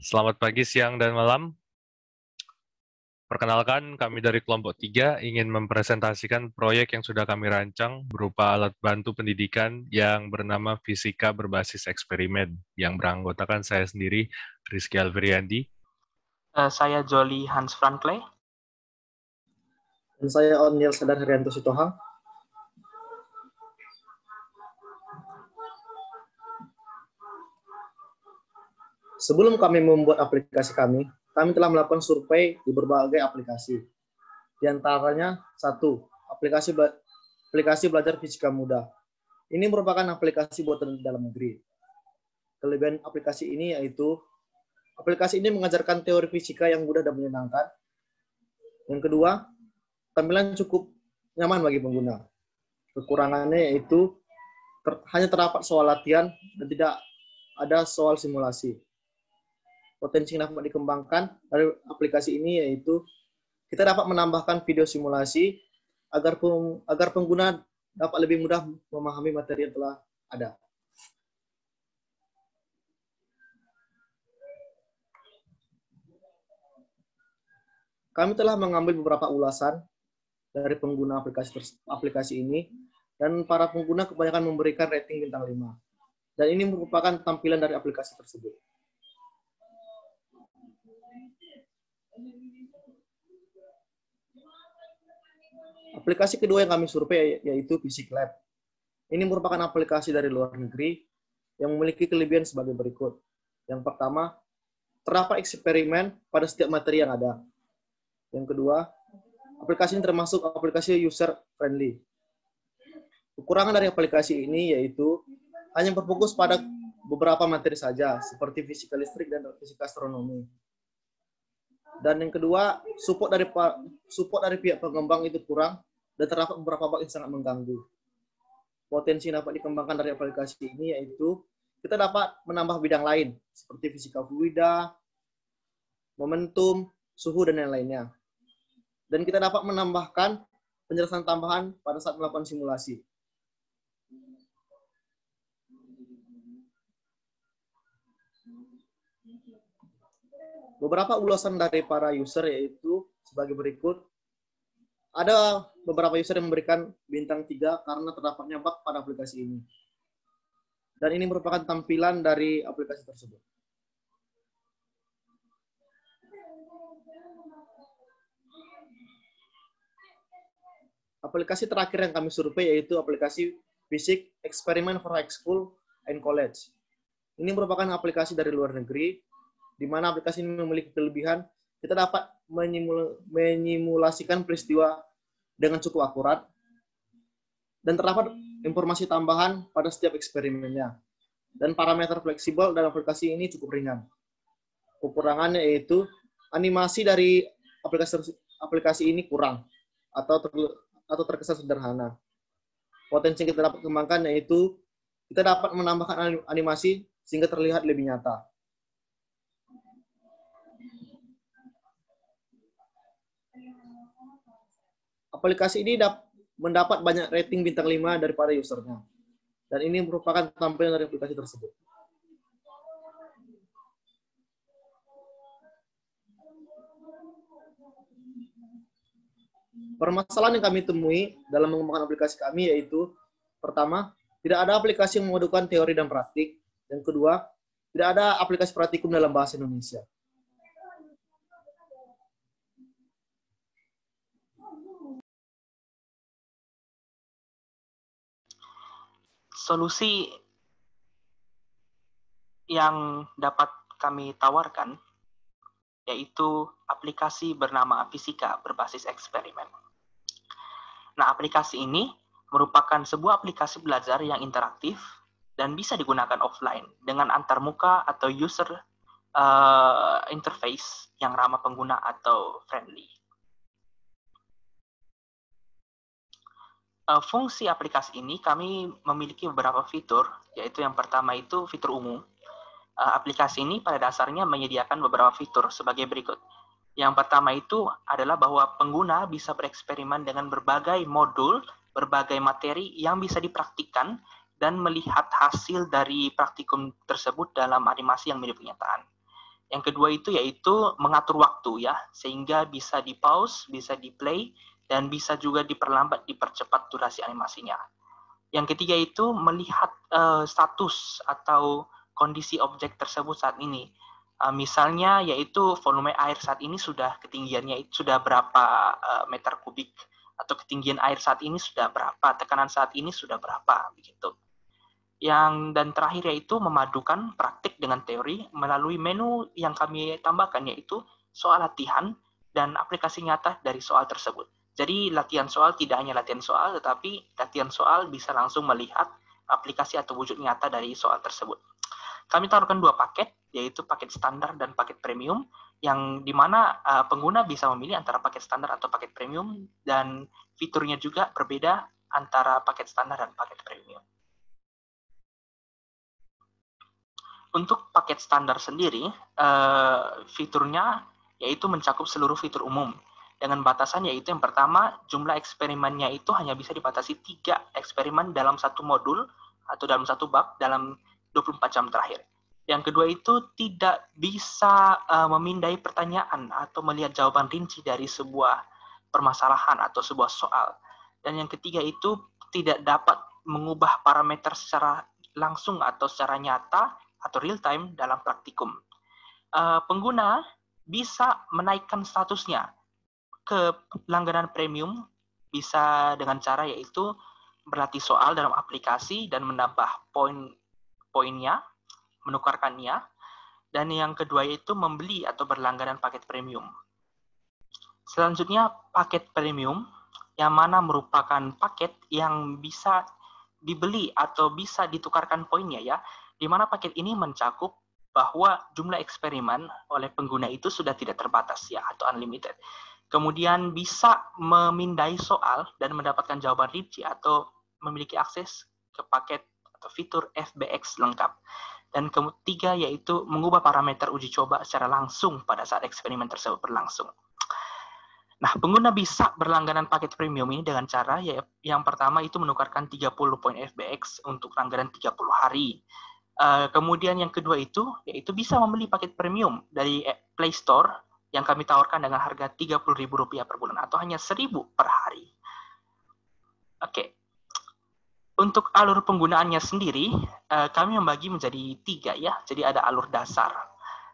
Selamat pagi, siang, dan malam. Perkenalkan, kami dari kelompok 3 ingin mempresentasikan proyek yang sudah kami rancang berupa alat bantu pendidikan yang bernama Fisika Berbasis Eksperimen, yang beranggotakan saya sendiri, Rizky Alveriandi. Saya Joli Hans Frankle. Dan saya Onil Sadar Haryanto Sitohang. Sebelum kami membuat aplikasi kami telah melakukan survei di berbagai aplikasi. Di antaranya, 1. Aplikasi belajar fisika mudah. Ini merupakan aplikasi buatan di dalam negeri. Kelebihan aplikasi ini yaitu, aplikasi ini mengajarkan teori fisika yang mudah dan menyenangkan. Yang kedua, tampilan cukup nyaman bagi pengguna. Kekurangannya yaitu hanya terdapat soal latihan dan tidak ada soal simulasi. Potensi yang dapat dikembangkan dari aplikasi ini yaitu kita dapat menambahkan video simulasi agar pengguna dapat lebih mudah memahami materi yang telah ada. Kami telah mengambil beberapa ulasan dari pengguna aplikasi ini, dan para pengguna kebanyakan memberikan rating bintang 5. Dan ini merupakan tampilan dari aplikasi tersebut. Aplikasi kedua yang kami survei yaitu PhysikLab. Ini merupakan aplikasi dari luar negeri yang memiliki kelebihan sebagai berikut. Yang pertama, terdapat eksperimen pada setiap materi yang ada. Yang kedua, aplikasi ini termasuk aplikasi user-friendly. Kekurangan dari aplikasi ini yaitu hanya berfokus pada beberapa materi saja, seperti fisika listrik dan fisika astronomi. Dan yang kedua, support dari pihak pengembang itu kurang, dan terdapat beberapa bug yang sangat mengganggu. Potensi yang dapat dikembangkan dari aplikasi ini yaitu kita dapat menambah bidang lain, seperti fisika fluida, momentum, suhu, dan lain-lainnya. Dan kita dapat menambahkan penjelasan tambahan pada saat melakukan simulasi. Beberapa ulasan dari para user yaitu sebagai berikut. Ada beberapa user yang memberikan bintang 3 karena terdapatnya bug pada aplikasi ini. Dan ini merupakan tampilan dari aplikasi tersebut. Aplikasi terakhir yang kami survei yaitu aplikasi Fisik Eksperimen for High School and College. Ini merupakan aplikasi dari luar negeri, di mana aplikasi ini memiliki kelebihan, kita dapat menyimulasikan peristiwa dengan cukup akurat, dan terdapat informasi tambahan pada setiap eksperimennya. Dan parameter fleksibel dalam aplikasi ini cukup ringan. Kekurangannya yaitu animasi dari aplikasi ini kurang, atau terkesan sederhana. Potensi yang kita dapat kembangkan yaitu kita dapat menambahkan animasi sehingga terlihat lebih nyata. Aplikasi ini mendapat banyak rating bintang 5 daripada usernya. Dan ini merupakan tampilan dari aplikasi tersebut. Permasalahan yang kami temui dalam mengembangkan aplikasi kami yaitu, pertama, tidak ada aplikasi yang memadukan teori dan praktik. Yang kedua, tidak ada aplikasi praktikum dalam bahasa Indonesia. Solusi yang dapat kami tawarkan yaitu aplikasi bernama Fisika Berbasis Eksperimen. Nah, aplikasi ini merupakan sebuah aplikasi belajar yang interaktif dan bisa digunakan offline dengan antarmuka atau user interface yang ramah pengguna atau friendly. Fungsi aplikasi ini kami memiliki beberapa fitur, yaitu yang pertama itu fitur umum. Aplikasi ini pada dasarnya menyediakan beberapa fitur sebagai berikut. Yang pertama itu adalah bahwa pengguna bisa bereksperimen dengan berbagai modul, berbagai materi yang bisa dipraktikkan dan melihat hasil dari praktikum tersebut dalam animasi yang mirip kenyataan. Yang kedua itu yaitu mengatur waktu ya, sehingga bisa di-pause, bisa di-play, dan bisa juga diperlambat, dipercepat durasi animasinya. Yang ketiga itu melihat status atau kondisi objek tersebut saat ini. Misalnya yaitu volume air saat ini sudah ketinggiannya sudah berapa meter kubik, atau ketinggian air saat ini sudah berapa, tekanan saat ini sudah berapa, begitu. Dan terakhir yaitu memadukan praktik dengan teori melalui menu yang kami tambahkan, yaitu soal latihan dan aplikasi nyata dari soal tersebut. Jadi latihan soal tidak hanya latihan soal, tetapi latihan soal bisa langsung melihat aplikasi atau wujud nyata dari soal tersebut. Kami taruhkan 2 paket, yaitu paket standar dan paket premium, yang dimana pengguna bisa memilih antara paket standar atau paket premium, dan fiturnya juga berbeda antara paket standar dan paket premium. Untuk paket standar sendiri, fiturnya yaitu mencakup seluruh fitur umum, dengan batasan yaitu yang pertama, jumlah eksperimennya itu hanya bisa dibatasi 3 eksperimen dalam satu modul atau dalam satu bab dalam 24 jam terakhir. Yang kedua itu tidak bisa memindai pertanyaan atau melihat jawaban rinci dari sebuah permasalahan atau sebuah soal. Dan yang ketiga itu tidak dapat mengubah parameter secara langsung atau secara nyata atau real time dalam praktikum. Pengguna bisa menaikkan statusnya ke langganan premium bisa dengan cara yaitu berlatih soal dalam aplikasi dan menambah poin-poinnya, menukarkannya, dan yang kedua yaitu membeli atau berlangganan paket premium. Selanjutnya paket premium yang mana merupakan paket yang bisa dibeli atau bisa ditukarkan poinnya ya, di mana paket ini mencakup bahwa jumlah eksperimen oleh pengguna itu sudah tidak terbatas ya, atau unlimited. Kemudian bisa memindai soal dan mendapatkan jawaban rinci atau memiliki akses ke paket atau fitur FBX lengkap. Dan ketiga yaitu mengubah parameter uji coba secara langsung pada saat eksperimen tersebut berlangsung. Nah, pengguna bisa berlangganan paket premium ini dengan cara yang pertama itu menukarkan 30 poin FBX untuk langganan 30 hari. Kemudian yang kedua itu yaitu bisa membeli paket premium dari Play Store yang kami tawarkan dengan harga Rp30.000 per bulan atau hanya Rp1.000 per hari. Oke. Untuk alur penggunaannya sendiri, kami membagi menjadi 3 ya. Jadi ada alur dasar.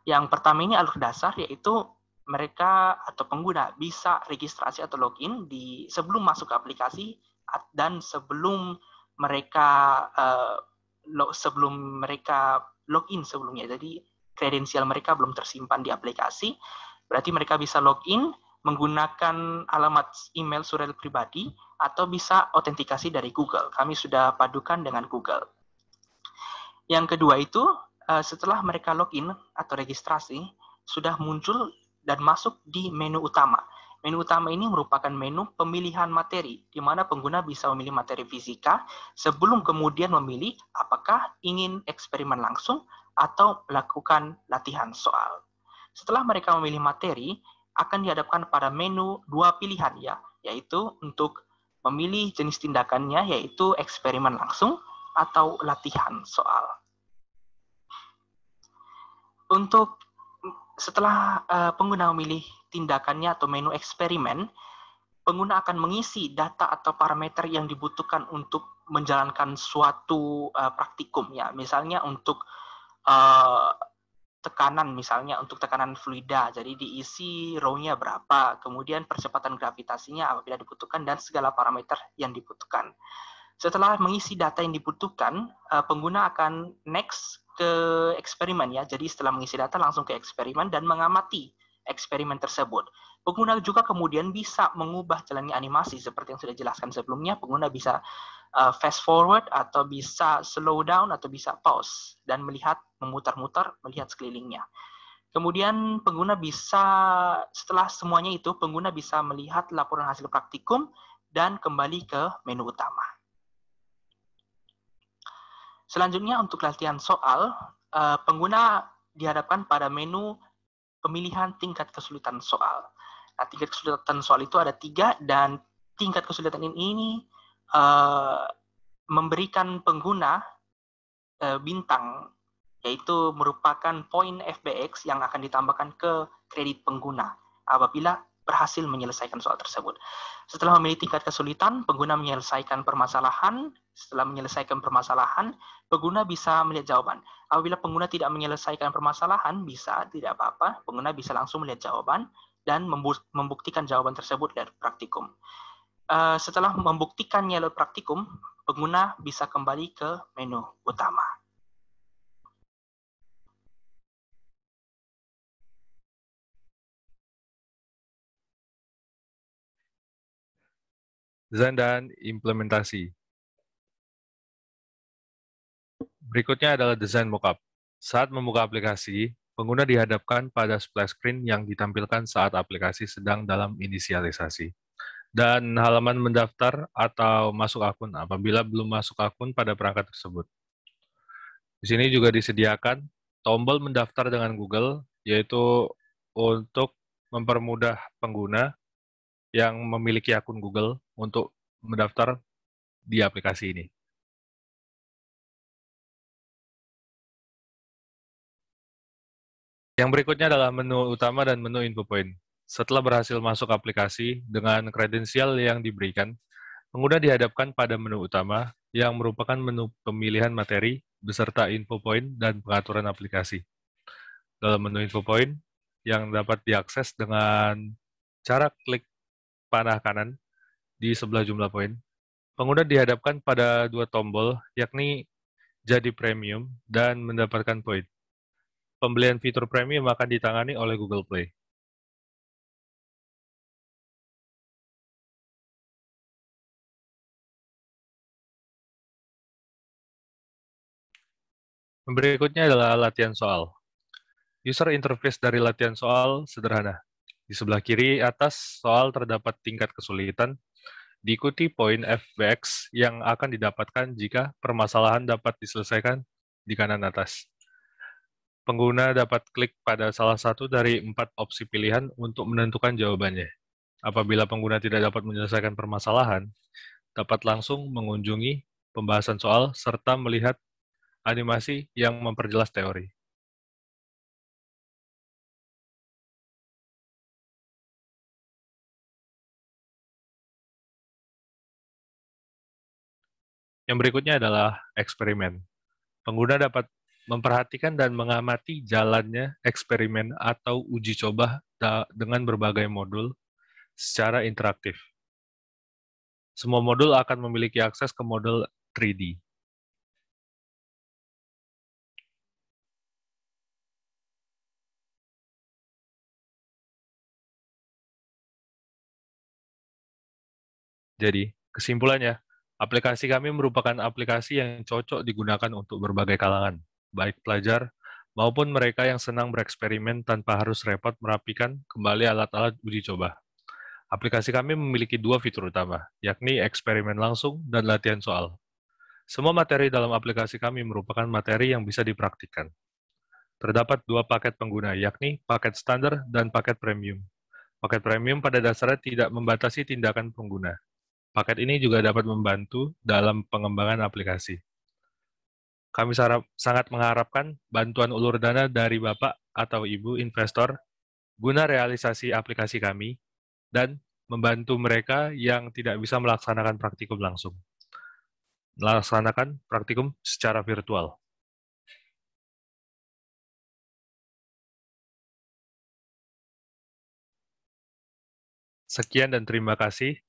Yang pertama ini alur dasar yaitu mereka atau pengguna bisa registrasi atau login sebelum masuk ke aplikasi dan sebelum mereka login sebelumnya. Jadi kredensial mereka belum tersimpan di aplikasi. Berarti mereka bisa login menggunakan alamat email surel pribadi atau bisa autentikasi dari Google. Kami sudah padukan dengan Google. Yang kedua itu setelah mereka login atau registrasi sudah muncul dan masuk di menu utama. Menu utama ini merupakan menu pemilihan materi, di mana pengguna bisa memilih materi fisika sebelum kemudian memilih apakah ingin eksperimen langsung atau melakukan latihan soal. Setelah mereka memilih materi, akan dihadapkan pada menu 2 pilihan ya, yaitu untuk memilih jenis tindakannya, yaitu eksperimen langsung atau latihan soal. Setelah pengguna memilih tindakannya atau menu eksperimen, pengguna akan mengisi data atau parameter yang dibutuhkan untuk menjalankan suatu praktikum ya. Misalnya untuk tekanan, misalnya untuk tekanan fluida, jadi diisi row-nya berapa, kemudian percepatan gravitasinya apabila dibutuhkan, dan segala parameter yang dibutuhkan. Setelah mengisi data yang dibutuhkan, pengguna akan next ke eksperimen ya. Jadi setelah mengisi data langsung ke eksperimen dan mengamati eksperimen tersebut. Pengguna juga kemudian bisa mengubah jalannya animasi seperti yang sudah dijelaskan sebelumnya. Pengguna bisa fast forward atau bisa slow down atau bisa pause dan melihat memutar-mutar melihat sekelilingnya. Kemudian pengguna bisa setelah semuanya itu pengguna bisa melihat laporan hasil praktikum dan kembali ke menu utama. Selanjutnya untuk latihan soal, pengguna dihadapkan pada menu pemilihan tingkat kesulitan soal. Nah, tingkat kesulitan soal itu ada 3 dan tingkat kesulitan ini memberikan pengguna bintang yaitu merupakan poin FBX yang akan ditambahkan ke kredit pengguna apabila berhasil menyelesaikan soal tersebut. Setelah memilih tingkat kesulitan, pengguna menyelesaikan permasalahan. Setelah menyelesaikan permasalahan, pengguna bisa melihat jawaban. Apabila pengguna tidak menyelesaikan permasalahan, tidak apa-apa, pengguna bisa langsung melihat jawaban dan membuktikan jawaban tersebut dari praktikum. Setelah membuktikannya lewat praktikum, pengguna bisa kembali ke menu utama. Desain dan implementasi. Berikutnya adalah desain mockup. Saat membuka aplikasi, pengguna dihadapkan pada splash screen yang ditampilkan saat aplikasi sedang dalam inisialisasi. Dan halaman mendaftar atau masuk akun apabila belum masuk akun pada perangkat tersebut. Di sini juga disediakan tombol mendaftar dengan Google, yaitu untuk mempermudah pengguna yang memiliki akun Google untuk mendaftar di aplikasi ini. Yang berikutnya adalah menu utama dan menu info point. Setelah berhasil masuk aplikasi dengan kredensial yang diberikan, pengguna dihadapkan pada menu utama yang merupakan menu pemilihan materi beserta info point dan pengaturan aplikasi. Dalam menu info point yang dapat diakses dengan cara klik panah kanan di sebelah jumlah poin, pengguna dihadapkan pada dua tombol, yakni jadi premium dan mendapatkan poin. Pembelian fitur premium akan ditangani oleh Google Play. Berikutnya adalah latihan soal. User interface dari latihan soal sederhana. Di sebelah kiri atas soal terdapat tingkat kesulitan, diikuti poin FBX yang akan didapatkan jika permasalahan dapat diselesaikan di kanan atas. Pengguna dapat klik pada salah satu dari 4 opsi pilihan untuk menentukan jawabannya. Apabila pengguna tidak dapat menyelesaikan permasalahan, dapat langsung mengunjungi pembahasan soal serta melihat animasi yang memperjelas teori. Yang berikutnya adalah eksperimen. Pengguna dapat memperhatikan dan mengamati jalannya eksperimen atau uji coba dengan berbagai modul secara interaktif. Semua modul akan memiliki akses ke model 3D. Jadi, kesimpulannya, aplikasi kami merupakan aplikasi yang cocok digunakan untuk berbagai kalangan, baik pelajar maupun mereka yang senang bereksperimen tanpa harus repot merapikan kembali alat-alat uji coba. Aplikasi kami memiliki dua fitur utama, yakni eksperimen langsung dan latihan soal. Semua materi dalam aplikasi kami merupakan materi yang bisa dipraktikkan. Terdapat dua paket pengguna, yakni paket standar dan paket premium. Paket premium pada dasarnya tidak membatasi tindakan pengguna. Paket ini juga dapat membantu dalam pengembangan aplikasi. Kami sangat mengharapkan bantuan ulur dana dari Bapak atau Ibu investor guna realisasi aplikasi kami dan membantu mereka yang tidak bisa melaksanakan praktikum langsung. Melaksanakan praktikum secara virtual. Sekian dan terima kasih.